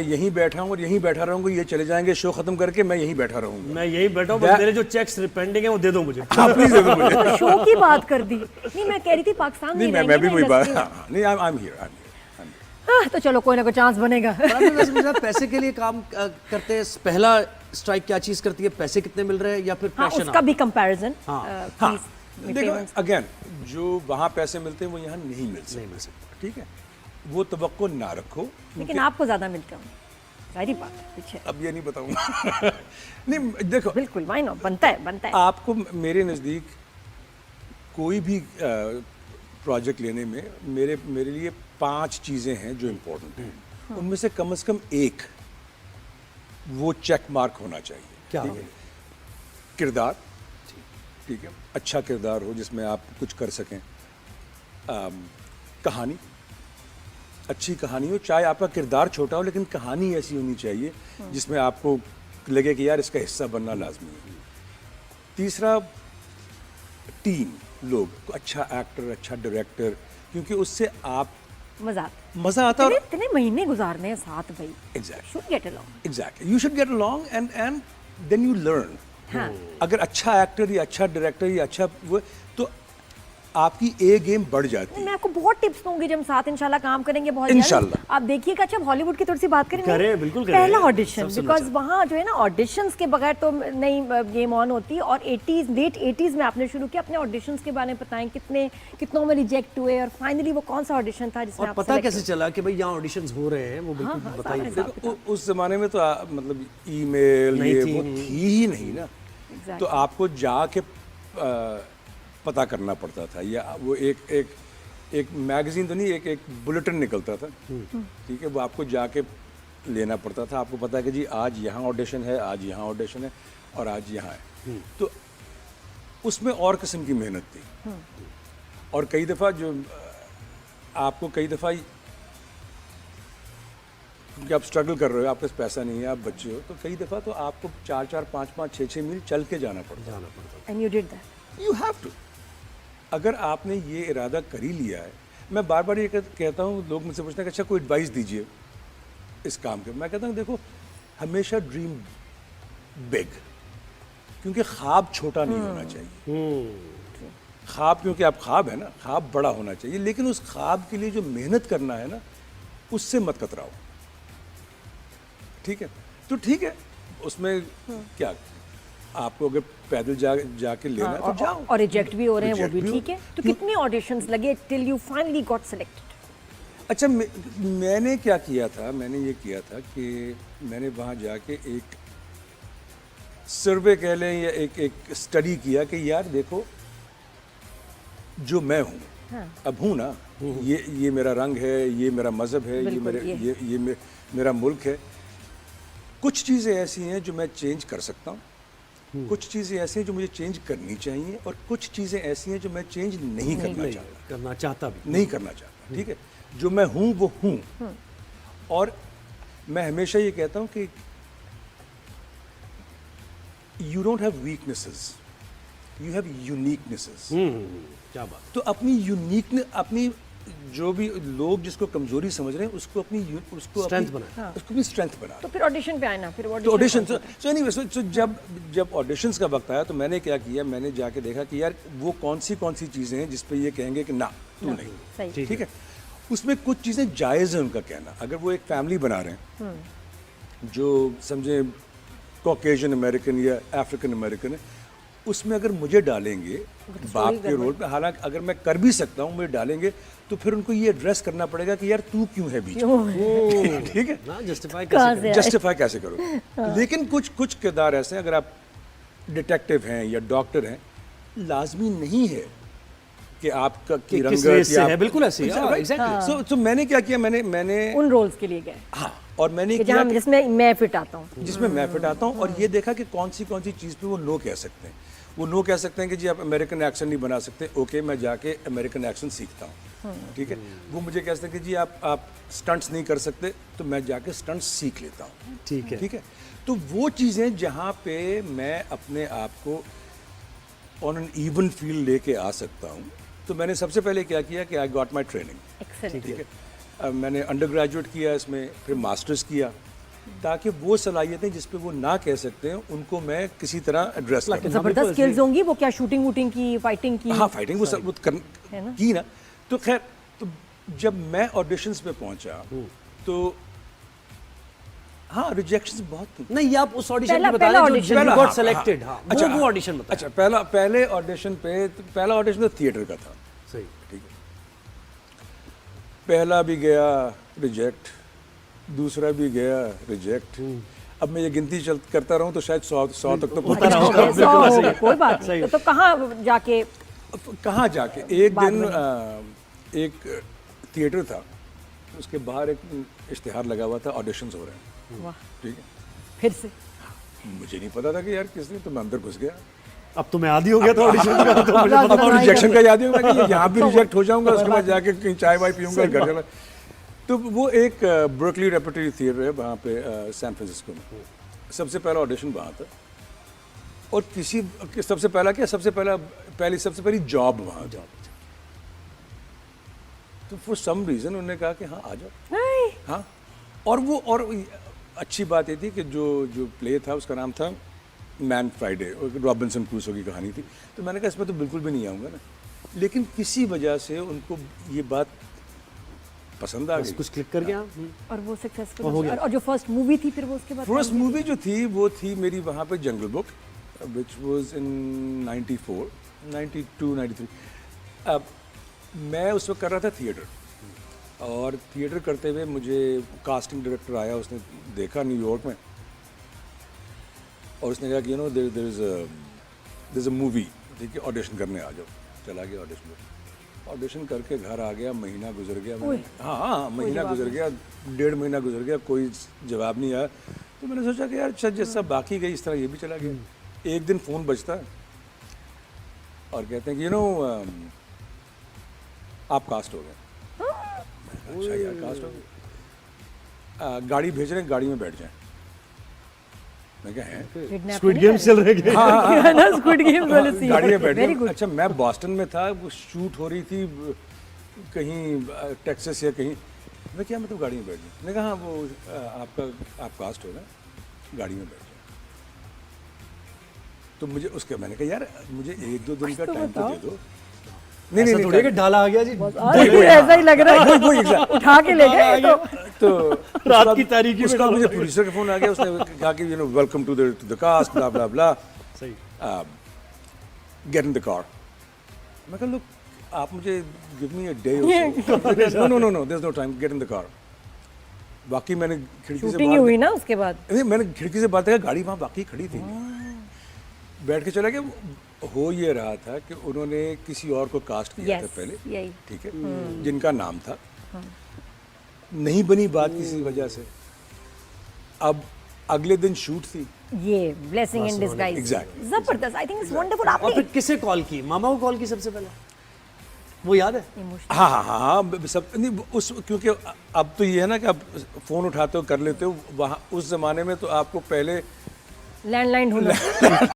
यहीं बैठा हूँ और यहीं बैठा रहूंगा, ये चले जाएंगे शो खत्म करके, मैं यहीं बैठा रहूंगा। मैं यही बैठा हूँ, बस मेरे जो चेक्स पेंडिंग है वो दे दो मुझे। हाँ प्लीज दे दो मुझे। शो की बात कर दी। नहीं मैं कह रही थी पाकिस्तान नहीं में मैं भी वही बात, रहेंगे हाँ, नहीं आई एम हियर। तो चलो कोई ना कोई चांस बनेगा। वैसे मुझे पैसे के लिए काम करते हैं, पहला स्ट्राइक क्या चीज करती है, पैसे कितने मिल रहे हैं या फिर हाँ, पैशन? उसका भी कंपैरिजन। हाँ देखो अगेन, जो वहाँ पैसे मिलते हैं वो यहाँ नहीं मिल सकते, ठीक है, वो तवक्को ना रखो। लेकिन आपको ज्यादा मिलते हो, सारी बात है पीछे। अब ये नहीं बताऊंगा। नहीं देखो, बिल्कुल वाई नॉट, बनता है। आपको मेरे नज़दीक कोई भी प्रोजेक्ट लेने में मेरे लिए 5 चीज़ें हैं जो इम्पोर्टेंट हैं। उनमें से कम एक वो चेक मार्क होना चाहिए। क्या? ठीक है, किरदार, ठीक है, अच्छा किरदार हो जिसमें आप कुछ कर सकें। कहानी, अच्छी कहानी हो, चाहे आपका किरदार छोटा हो लेकिन कहानी ऐसी होनी चाहिए जिसमें आपको लगे कि यार इसका हिस्सा बनना लाजमी है। तीसरा, टीम, लोग, अच्छा एक्टर, अच्छा डायरेक्टर, क्योंकि उससे आप मजा आता है। इतने महीने गुजारने हैं साथ भाई। Exactly, should get along. Exactly, you should get along and then you learn. हाँ। अगर अच्छा एक्टर या अच्छा डायरेक्टर या अच्छा वो, तो आपकी ए गेम बढ़ जाती है। मैं आपको बहुत टिप्स दूंगी जब हम साथ इंशाल्लाह काम करेंगे बहुत इंशाल्लाह। आप देखिएगा। अच्छा हॉलीवुड की थोड़ी सी बात करें। करें, बिल्कुल करें। पहला ऑडिशन, बिकॉज वहाँ जो है ना ऑडिशंस के बगैर तो नई गेम ऑन होती। और 80s, लेट 80s में आपने शुरू किया, अपने ऑडिशंस के बारे में बताएं, कितनों में रिजेक्ट हुए और फाइनली वो कौन सा ऑडिशन था जिसमें और पता कैसे चला कि भाई यहाँ ऑडिशंस हो रहे हैं, वो बिल्कुल बताइए। देखो उस जमाने में तो मतलब ईमेल ये वो थी ही नहीं ना, तो आपको जाके पता करना पड़ता था, या वो एक मैगजीन तो नहीं, एक बुलेटिन निकलता था, ठीक है, वो आपको जाके लेना पड़ता था। आपको पता है कि जी आज यहाँ ऑडिशन है, आज यहाँ ऑडिशन है और आज यहाँ है। तो उसमें और किस्म की मेहनत थी। और कई दफ़ा जो आपको क्योंकि आप स्ट्रगल कर रहे हो, आपके पास पैसा नहीं है, आप बच्चे हो, तो कई दफ़ा तो आपको 4-4, 5-5, 6-6 मील चल के जाना पड़ता। And you did that. You have to. अगर आपने ये इरादा कर ही लिया है, मैं बार बार ये कहता हूँ, लोग मुझसे पूछते हैं कि अच्छा कोई एडवाइस दीजिए इस काम के। मैं कहता हूँ देखो, हमेशा ड्रीम बिग, क्योंकि ख्वाब छोटा नहीं होना चाहिए। ख्वाब, क्योंकि आप ख्वाब है ना, ख्वाब बड़ा होना चाहिए, लेकिन उस ख्वाब के लिए जो मेहनत करना है ना, उससे मत कतराओ, ठीक है। तो ठीक है, उसमें क्या, आपको अगर पैदल जाके लेना है तो जाओ। और रिजेक्ट भी हो रहे हैं, वो भी ठीक है। तो कितने ऑडिशंस लगे till you finally got selected? अच्छा, मैंने क्या किया था, मैंने ये किया था कि मैंने वहाँ जाके एक सर्वे कह लें या एक स्टडी किया कि यार देखो, जो मैं हूँ, अब हूँ ना, ये मेरा रंग है, ये मेरा मज़हब है, ये मेरा मुल्क है। कुछ चीज़ें ऐसी हैं जो मैं चेंज कर सकता हूँ, कुछ चीज़ें ऐसी हैं जो मुझे चेंज करनी चाहिए, और कुछ चीज़ें ऐसी हैं जो मैं चेंज नहीं करना चाहता भी, ठीक है। जो मैं हूँ वो हूँ। और मैं हमेशा ये कहता हूँ कि you don't have weaknesses, you have uniquenesses. क्या बात। तो अपनी यूनिकनेस, अपनी जो भी लोग जिसको कमजोरी समझ रहे हैं, उसको अपनी स्ट्रेंथ बनाए, उसको भी स्ट्रेंथ बना। तो फिर ऑडिशन पे आए ना, फिर ऑडिशन सो एनीवे, सो जब ऑडिशंस का वक्त आया तो मैंने क्या किया, मैंने जाके देखा कि यार वो कौन सी चीज़ें हैं जिस पे ये कहेंगे कि ना तू नहीं, ठीक है। उसमें कुछ चीज़ें जायज़ है उनका कहना। अगर वो एक फैमिली बना रहे हैं जो समझे कॉकेशियन अमेरिकन या अफ्रीकन अमेरिकन है, उसमें अगर मुझे डालेंगे बाप के रोल पे, हालांकि अगर मैं कर भी सकता हूँ, मुझे डालेंगे तो फिर उनको ये एड्रेस करना पड़ेगा कि यार तू क्यों है बीच में, ठीक है, जस्टिफाई कैसे करो। लेकिन कुछ किरदार ऐसे हैं, अगर आप डिटेक्टिव हैं या डॉक्टर हैं, लाजमी नहीं है कि आपका की रंगत या बिल्कुल ऐसे एग्जैक्टली। सो मैंने क्या किया, मैंने उन रोल्स के लिए गए। हाँ, और मैंने किया जिसमें मैं फिट आता हूँ, और ये देखा कि कौन सी चीज़ पे वो नो कह सकते हैं। वो नो कह सकते हैं कि जी आप अमेरिकन एक्सेंट नहीं बना सकते, ओके, मैं जाके अमेरिकन एक्सेंट सीखता हूँ, ठीक है। वो मुझे कहते हैं कि जी आप स्टंट्स नहीं कर सकते, तो मैं जाके स्टंट्स सीख लेता हूँ, ठीक है। तो वो चीज़ें जहाँ पे मैं अपने आप को ऑन एन इवन फील्ड लेके आ सकता हूँ, तो मैंने सबसे पहले क्या किया कि आई गॉट माई ट्रेनिंग, ठीक है। मैंने अंडर ग्रेजुएट किया इसमें, फिर मास्टर्स किया, ताकि वो सलाहियतें जिस पे वो ना कह सकते हैं उनको मैं किसी तरह एड्रेस करूं। जबरदस्त स्किल्स होंगी वो, क्या शूटिंग वूटिंग की, फाइटिंग की? हाँ, फाइटिंग वो सब वो है ना? की ना। तो खैर, तो जब मैं ऑडिशंस पे पहुंचा तो हाँ, रिजेक्शंस बहुत थी। नहीं, आप उस ऑडिशन पहला- में बता पहला रहे audition। जो पहला, गॉट हाँ, सेलेक्टेड। हाँ। हाँ, वो ऑडिशन बताया। अच्छा, पहले ऑडिशन पे तो पहला ऑडिशन तो थिएटर का था। सही। ठीक है, पहला भी गया रिजेक्ट, दूसरा भी गया रिजेक्ट। अब मैं ये गिनती करता रहूं तो शायद 100 तक तो पहुंचता अच्छा, रहूंगा। 100 होगा, कोई बात नहीं। तो कहाँ जाके? कहाँ जाके एक बाद दिन एक थिएटर था, उसके बाहर एक इश्तिहार लगा हुआ था, ऑडिशंस हो रहे हैं। वाह, ठीक है, फिर से मुझे नहीं पता था कि यार किसने, तो मैं अंदर घुस गया। अब तो मैं आदी हो गया था ऑडिशन का, तो मुझे अब पता तो था। रिजेक्शन का याद ही होगा कि यहाँ भी रिजेक्ट हो जाऊंगा, उसके बाद जाके कहीं चाय वाय पीऊंगा, घर चला। तो वो एक ब्रुकली रेपर्टरी थिएटर है वहाँ पे सैन फ्रांसिस्को में। सबसे पहला ऑडिशन वहाँ था, और सबसे सबसे पहली जॉब वहाँ। तो फॉर सम रीज़न उन्होंने कहा कि हाँ आ जाओ। नहीं। हाँ, और अच्छी बात ये थी कि जो प्ले था उसका नाम था मैन फ्राइडे, रॉबिन्सन क्रूसो की कहानी थी। तो मैंने कहा इसमें तो बिल्कुल भी नहीं आऊँगा ना, लेकिन किसी वजह से उनको ये बात पसंद आ गई। कुछ क्लिक कर गया। और वो सक्सेसफुल हो गया। और जो फर्स्ट मूवी थी फिर वो उसके बाद? फर्स्ट मूवी जो थी वो थी मेरी वहाँ पे जंगल बुक, विच वाज इन 94, 92, 93। अब मैं उस वक्त कर रहा था थिएटर, और थिएटर करते हुए मुझे कास्टिंग डायरेक्टर आया, उसने देखा न्यूयॉर्क में, और उसने कहा कि देयर इज़ अ मूवी, ठीक है, ऑडिशन करने आ जाओ। चला गया ऑडिशन करके घर आ गया, महीना गुजर गया। हाँ, महीना गुजर गया, 1.5 महीना गुजर गया, कोई जवाब नहीं आया। तो मैंने सोचा कि यार अच्छा, जैसा बाकी गई इस तरह ये भी चला गया। एक दिन फ़ोन बजता है और कहते हैं कि आप कास्ट हो गए। अच्छा यार, कास्ट हो गए, गाड़ी भेज रहे हैं, गाड़ी में बैठ जाएं। मैं क्या है, स्क्विड गेम्स चल रहे हैं। हाँ ना, स्क्विड गेम्स वाले सीन। गाड़ी में बैठ वेरी गए। गुड। अच्छा, मैं बॉस्टन में था, वो शूट हो रही थी कहीं टेक्सास या कहीं। मैं क्या मतलब गाड़ी में बैठ गई? मैंने कहा हाँ, वो आप कास्ट हो ना, गाड़ी में बैठ जाए। तो मुझे उसके मैंने कहा यार मुझे 1-2 दिन का टाइम तो दे दो। नहीं थोड़ी कि डाला आ गया जी। ऐसा ही लग रहा है, उठा के ले गए तो रात की तारीकी में उसका मुझे प्रोड्यूसर का फोन आ गया, उसने कहा कि welcome to the cast, blah blah blah, सही। Get in the car. मैं कहा लुक, आप मुझे give me a day, no there is no time, get in the car. बाकी मैंने खिड़की से शूटिंग हुई ना उसके बाद? नहीं, मैंने खिड़की से बात किया, गाड़ी वहाँ बाकी खड़ी थी, बैठ के चला गया। हो ये रहा था कि उन्होंने किसी और को कास्ट किया था पहले, यही ठीक है, जिनका नाम था, नहीं बनी बात किसी वजह से। अब अगले दिन शूट थी। ये ब्लेसिंग इन डिस्गाइज। Exactly. जबरदस्त, आई थिंक इट्स वंडरफुल। और आपने फिर किसे कॉल की? मामा को कॉल की सबसे पहले, वो याद है? हाँ, सब नहीं उस, क्योंकि अब तो ये है ना कि आप फोन उठाते हो, कर लेते हो। वहाँ उस जमाने में तो आपको पहले लैंडलाइन ढूंढो।